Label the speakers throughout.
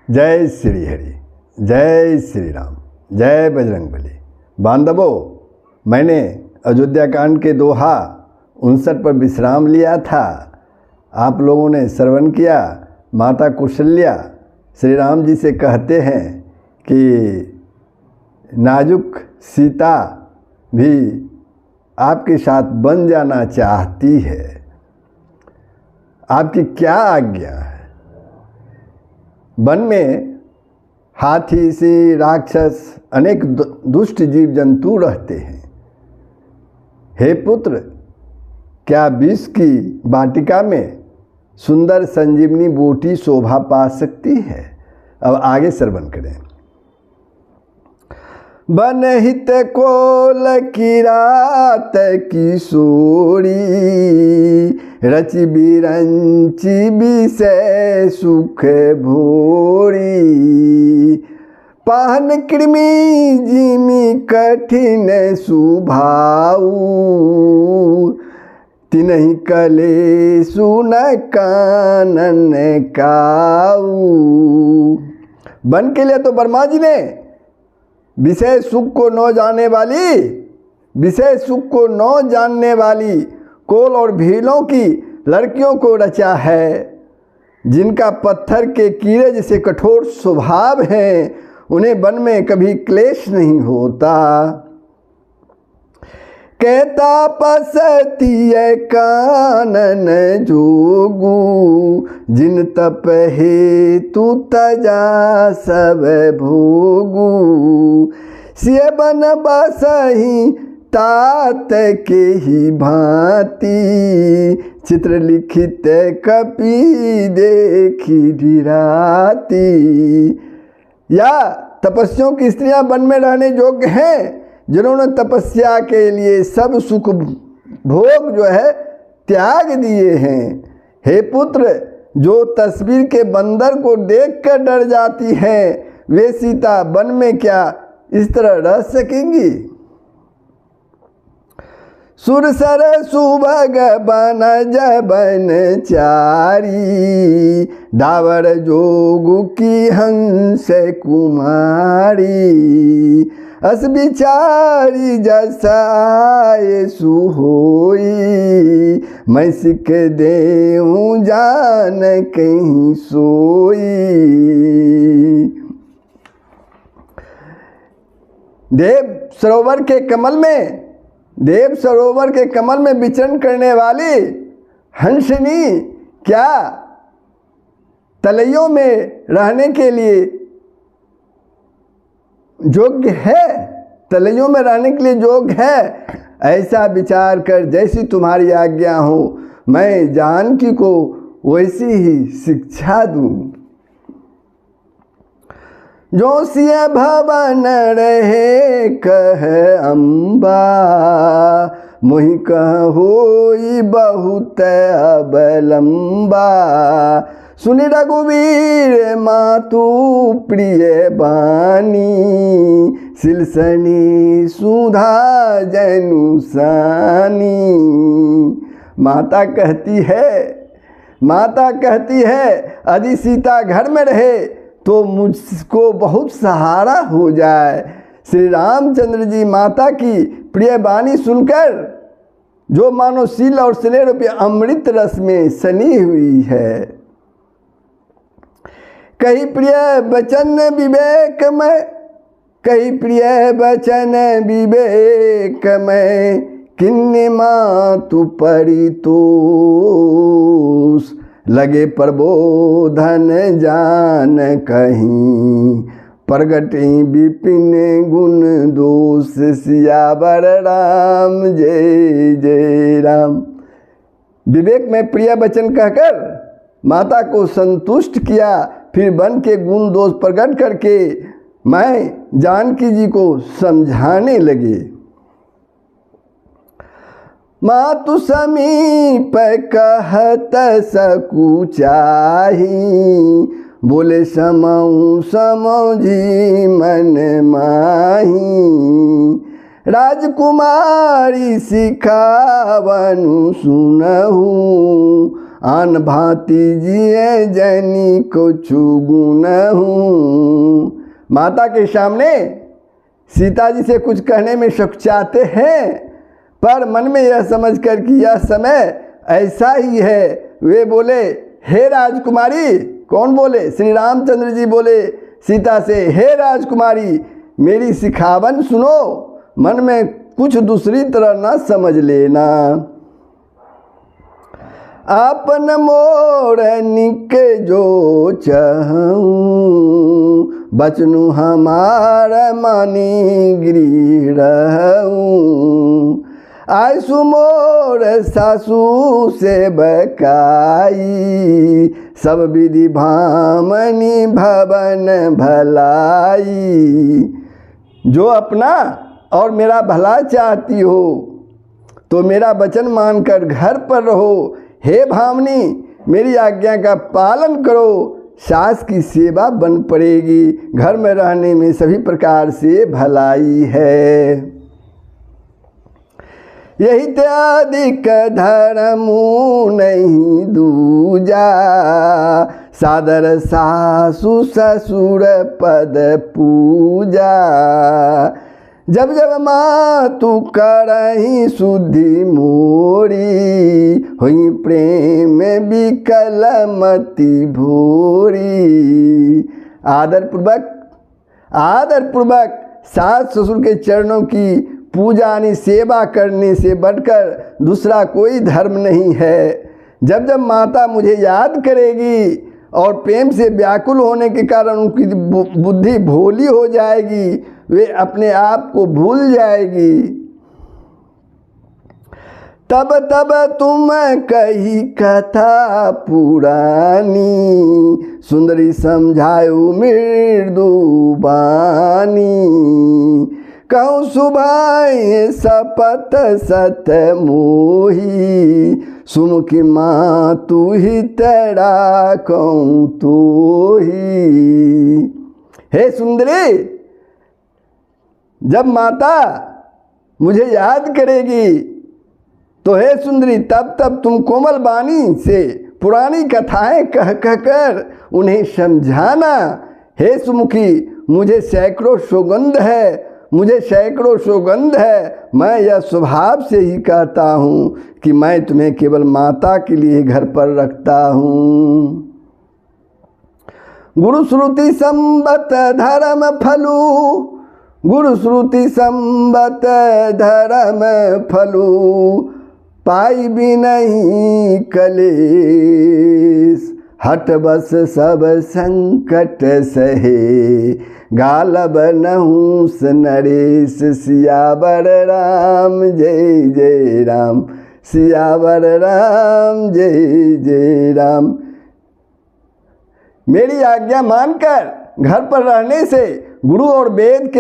Speaker 1: जय श्री हरि, जय श्री राम, जय बजरंगबली। बांधवों, मैंने अयोध्या कांड के दोहा 59 पर विश्राम लिया था। आप लोगों ने श्रवण किया। माता कौशल्या श्री राम जी से कहते हैं कि नाजुक सीता भी आपके साथ बन जाना चाहती है, आपकी क्या आज्ञा है। वन में हाथी, सिंह, राक्षस, अनेक दुष्ट जीव जंतु रहते हैं। हे पुत्र, क्या विष की वाटिका में सुंदर संजीवनी बूटी शोभा पा सकती है? अब आगे श्रवण करें। बनहित कोल की रात किशोरी, रचि बिरंचि विषय सुख भोरी। पाहन कृमि जिमि कठिन सुभाऊ, तिनहि कलेसु न कानन काऊ। वन के लिए तो ब्रह्मा जी ने विषय सुख को न जानने वाली कोल और भीलों की लड़कियों को रचा है, जिनका पत्थर के कीड़े जैसे कठोर स्वभाव है। उन्हें वन में कभी क्लेश नहीं होता। कहता पसती कानन जोगू, जिन तप हेतु तजा सब भोगू। सिय बन बसही तात के ही भांति, चित्र लिखित कपि देखी ढिराती। या तपस्वियों की स्त्रियां वन में रहने योग्य हैं, जिन्होंने तपस्या के लिए सब सुख भोग जो है त्याग दिए हैं। हे पुत्र, जो तस्वीर के बंदर को देखकर डर जाती हैं, वे सीता वन में क्या इस तरह रह सकेंगी? सुरसर सुभग बन जबन चारी, डावर जोगु की हंस कुमारी। अस बिचारी जसाए सुहोई, मैं सिख देऊँ जान कहीं सोई। देव सरोवर के कमल में विचरण करने वाली हंसनी क्या तलैयों में रहने के लिए योग्य है? तलैयों में रहने के लिए योग्य है? ऐसा विचार कर जैसी तुम्हारी आज्ञा हो, मैं जानकी को वैसी ही शिक्षा दूं। जो सिय भवन रहे कह अम्बा, मोहि कह होई बहुत अबलंबा। सुनि रघुवीर मातु प्रिय बानी, सिलसनी सुधा जनुसानी। माता कहती है यदि सीता घर में रहे तो मुझको बहुत सहारा हो जाए। श्री रामचंद्र जी माता की प्रिय वाणी सुनकर जो मानो शील और स्नेह रूपी अमृत रस में सनी हुई है। कही प्रिय बचन विवेक में, किन्ने मातु परितोष। लगे प्रबोधन जान कहीं, प्रगति विपिन गुण दोष। सियावर राम जय जय राम। विवेक में प्रिय वचन कहकर माता को संतुष्ट किया। फिर वन के गुण दोष प्रकट करके मैं जानकी जी को समझाने लगे। मातु समीप कहत सकुचाही, बोले समौ जी मन माही। राजकुमारी सिखावनु सुनहु, आन भांति जिए जैनी को चुगुन हूँ। माता के सामने सीता जी से कुछ कहने में शक्चाते हैं, पर मन में यह समझ कर कि यह समय ऐसा ही है, वे बोले हे राजकुमारी। कौन बोले? श्री रामचंद्र जी बोले सीता से, हे राजकुमारी मेरी सिखावन सुनो, मन में कुछ दूसरी तरह न समझ लेना। आपन मोर निक जो चाहूं, बचनु हमार मानी गिरी रहूं। आयसु मोर सासू से बकाई, सब विधि भामनी भवन भलाई। जो अपना और मेरा भला चाहती हो तो मेरा वचन मानकर घर पर रहो। हे भामनी मेरी आज्ञा का पालन करो, सास की सेवा बन पड़ेगी। घर में रहने में सभी प्रकार से भलाई है। यही त्यादिक धर्मु नहीं दूजा, सादर सासु ससुर पद पूजा। जब जब माँ तू करही शुद्धि मोरी, हुई प्रेम विकल मति भोरी। आदर पूर्वक सास ससुर के चरणों की पूजा यानी सेवा करने से बढ़कर दूसरा कोई धर्म नहीं है। जब जब माता मुझे याद करेगी और प्रेम से व्याकुल होने के कारण उनकी बुद्धि भोली हो जाएगी, वे अपने आप को भूल जाएगी। तब तब तुम कही कथा पुरानी, सुंदरी समझायु मृदु बानी। कहूँ सुभाए सपत सत मोही, सुमुखी माँ तू ही तेरा कहूँ तो ही। हे सुंदरी, जब माता मुझे याद करेगी तो हे सुंदरी तब तब तुम कोमल बानी से पुरानी कथाएं कह कर उन्हें समझाना। हे सुमुखी मुझे सैकड़ों सौगंध है, मैं यह स्वभाव से ही कहता हूँ कि मैं तुम्हें केवल माता के लिए घर पर रखता हूँ। गुरु श्रुति संबत धर्म फलू, गुरु श्रुति संबत धर्म फलू। पाई भी नहीं कलेश, हट बस सब संकट सहे। गालब नहुस नरेश, सियावर राम जय जय राम, सियावर राम जय जय राम। मेरी आज्ञा मानकर घर पर रहने से गुरु और वेद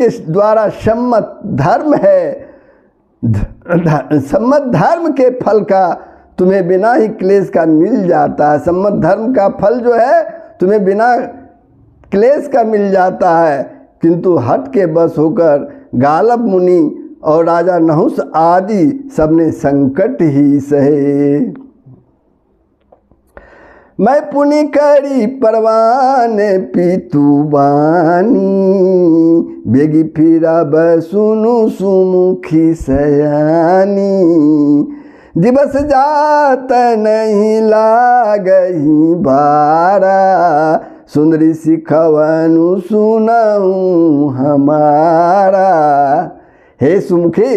Speaker 1: के द्वारा सम्मत धर्म है। सम्मत धर्म के फल का तुम्हें बिना ही क्लेश का मिल जाता है। सम्मत धर्म का फल जो है तुम्हें बिना क्लेश का मिल जाता है, किंतु हट के बस होकर गालब मुनि और राजा नहुस आदि सबने संकट ही सहे। मैं पुनि करी परवान पीतु बानी, बेगी फिरब सुनु सुमुखी सयानी। दिवस जात नहीं लागही बारा, सुंदरी सिखवनु सुनऊ हमारा। हे सुमुखी,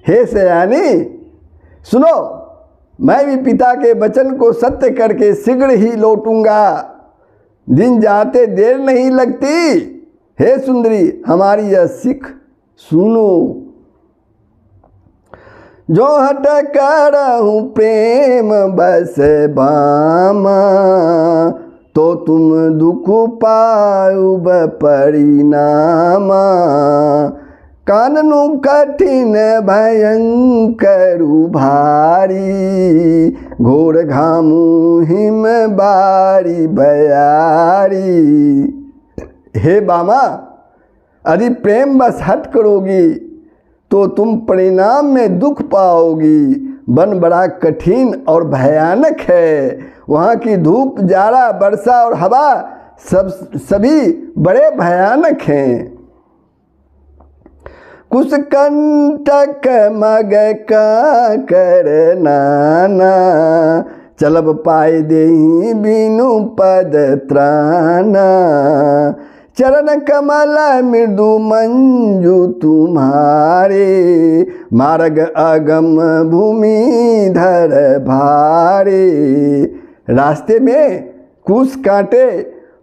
Speaker 1: हे सयानी, सुनो, मैं भी पिता के वचन को सत्य करके शीघ्र ही लौटूंगा। दिन जाते देर नहीं लगती। हे सुंदरी, हमारी यह सिख सुनो। जो हट करहूँ प्रेम बस बामा, तो तुम दुख पाउब परिणामा। काननु कठिन भयंकर भारी, घोर घामु हिम बारी बयारी। हे बामा, यदि प्रेम बस हट करोगी तो तुम परिणाम में दुख पाओगी। वन बड़ा कठिन और भयानक है। वहाँ की धूप, जाड़ा, वर्षा और हवा सभी बड़े भयानक हैं। कुछ कंटक मग का करनाना, चलब पाए देहि बिनु पद त्राना। चरण कमल मृदु मंजू तुम्हारे, मार्ग अगम भूमि धर भारे। रास्ते में कुछ कांटे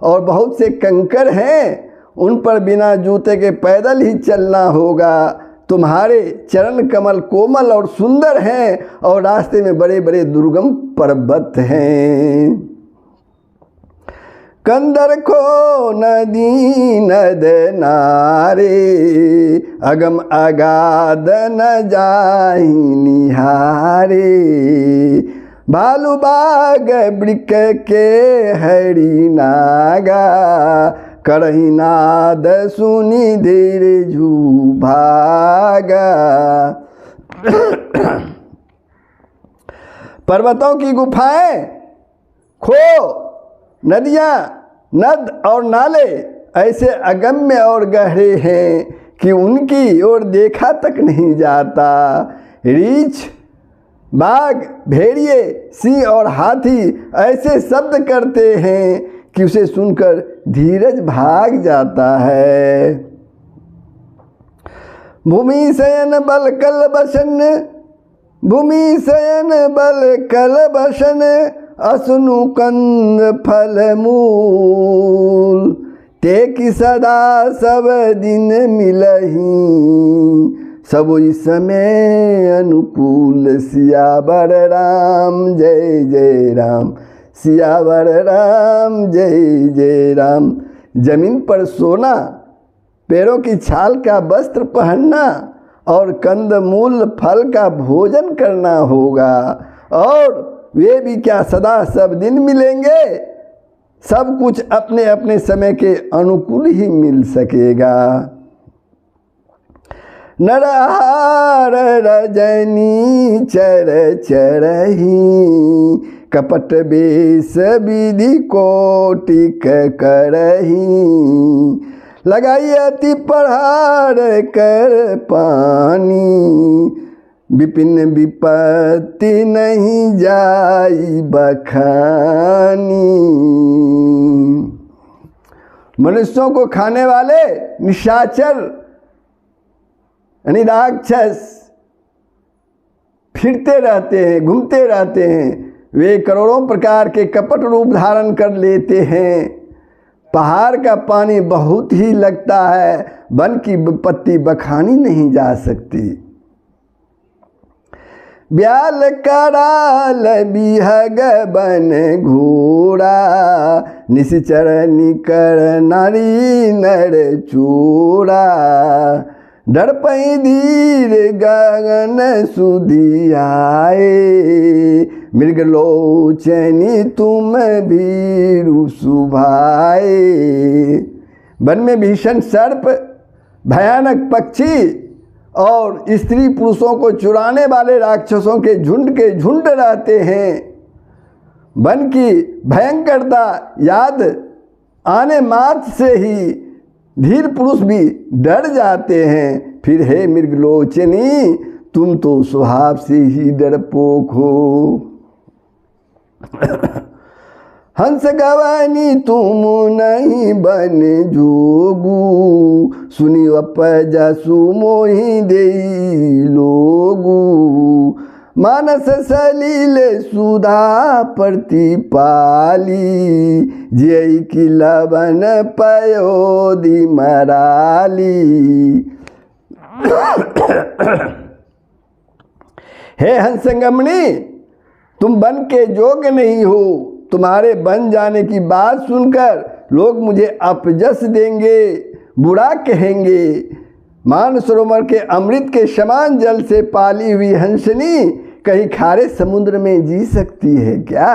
Speaker 1: और बहुत से कंकर हैं, उन पर बिना जूते के पैदल ही चलना होगा। तुम्हारे चरण कमल कोमल और सुंदर हैं और रास्ते में बड़े बड़े दुर्गम पर्वत हैं। कंदर को नदी नद नारे, अगम अगाध न जाहि निहारे। भालू बाग वृक के हरि नागा, करहि नाद सुनि धीर झू भागा। पर्वतों की गुफाएं, खो, नदियाँ, नद और नाले ऐसे अगम्य और गहरे हैं कि उनकी ओर देखा तक नहीं जाता। रीछ, बाघ, भेड़िए, सिंह और हाथी ऐसे शब्द करते हैं कि उसे सुनकर धीरज भाग जाता है। भूमि शयन बल कल बसन, भूमि शयन बल कल बसन, असनु कंद फल मूल। ते कि सदा सब दिन मिलही, सब समय अनुकूल। सियावर राम जय जय राम, सियावर राम जय जय राम। जमीन पर सोना, पेड़ों की छाल का वस्त्र पहनना और कंदमूल फल का भोजन करना होगा। और वे भी क्या सदा सब दिन मिलेंगे? सब कुछ अपने अपने समय के अनुकूल ही मिल सकेगा। नरहार रजनी चर चरही, कपट बेस विधि कोटिक करही। लगाई अति प्रहार कर पानी, विपिन विपत्ति नहीं जाई बखानी। मनुष्यों को खाने वाले निशाचर यानी राक्षस फिरते रहते हैं, घूमते रहते हैं। वे करोड़ों प्रकार के कपट रूप धारण कर लेते हैं। पहाड़ का पानी बहुत ही लगता है, वन की विपत्ति बखानी नहीं जा सकती। ब्याल कराल बिहग बन घोड़ा, निश्चर निकर नारी नर चूड़ा। डर पई धीर गगन सुधियाए, मृगलोचनी तुम भीरु सुभाए। वन में भीषण सर्प, भयानक पक्षी और स्त्री पुरुषों को चुराने वाले राक्षसों के झुंड रहते हैं। वन की भयंकरता याद आने मात्र से ही धीर पुरुष भी डर जाते हैं। फिर हे मृगलोचनी, तुम तो स्वभाव से ही डरपोक हो। हंस गवानी तुम नहीं बन जोगू, सुनी अपजसु मोहि देई लोगू। मानस सलील सुधा प्रतिपाली, जय की लवन पयोदि मराली। हे हंसंगमणी, तुम बन के योग्य नहीं हो। तुम्हारे बन जाने की बात सुनकर लोग मुझे अपजस देंगे, बुरा कहेंगे। मानसरोवर के अमृत के समान जल से पाली हुई हंसनी कहीं खारे समुद्र में जी सकती है क्या?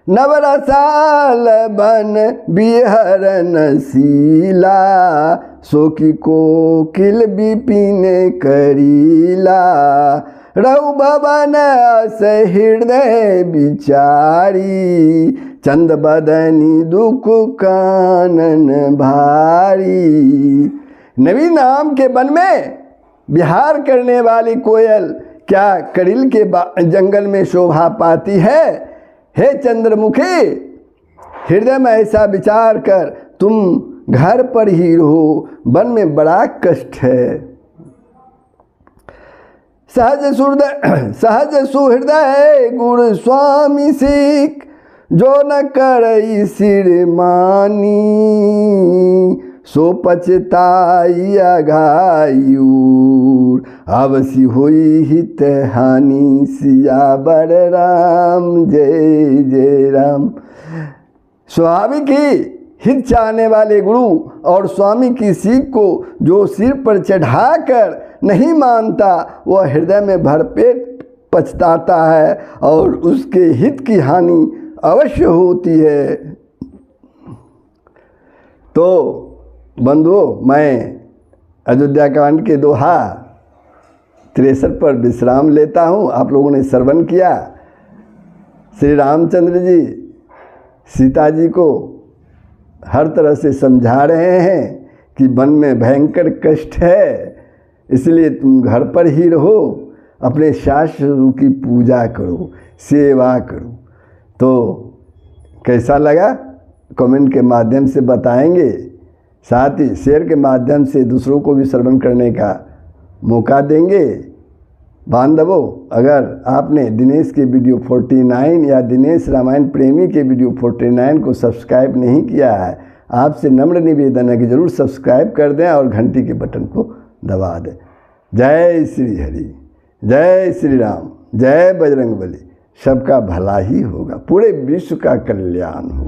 Speaker 1: नवरसाल बन बिहरन शीला, सो की कोकिल बिपिन करीला, रघु भवन अस हृदय बिचारी, चंद बदनी दुख कानन भारी। नबी नाम के वन में विहार करने वाली कोयल क्या करील के जंगल में शोभा पाती है? हे चंद्रमुखी, हृदय में ऐसा विचार कर, तुम घर पर ही रहो, वन में बड़ा कष्ट है। सहज सुहृदय गुरु स्वामी सीख, जो न करई सिर मानी, सो पछताई अघायूर, अवसी हुई हित हानि, सियावर राम जय जय राम। स्वाभाविक ही हित चाहने वाले गुरु और स्वामी की सीख को जो सिर पर चढ़ाकर नहीं मानता, वह हृदय में भरपेट पछताता है और उसके हित की हानि अवश्य होती है। तो बंधुओं, मैं अयोध्या कांड के दोहा 63 पर विश्राम लेता हूँ। आप लोगों ने श्रवण किया। श्री रामचंद्र जी सीता जी को हर तरह से समझा रहे हैं कि वन में भयंकर कष्ट है, इसलिए तुम घर पर ही रहो, अपने शास्त्र की पूजा करो, सेवा करो। तो कैसा लगा कमेंट के माध्यम से बताएंगे, साथ ही शेयर के माध्यम से दूसरों को भी श्रवण करने का मौका देंगे। बांधवों, अगर आपने दिनेश के वीडियो 49 या दिनेश रामायण प्रेमी के वीडियो 49 को सब्सक्राइब नहीं किया है, आपसे नम्र निवेदन है कि ज़रूर सब्सक्राइब कर दें और घंटी के बटन को दबा दें। जय श्री हरि, जय श्री राम, जय बजरंगबली। सबका भला ही होगा, पूरे विश्व का कल्याण हो।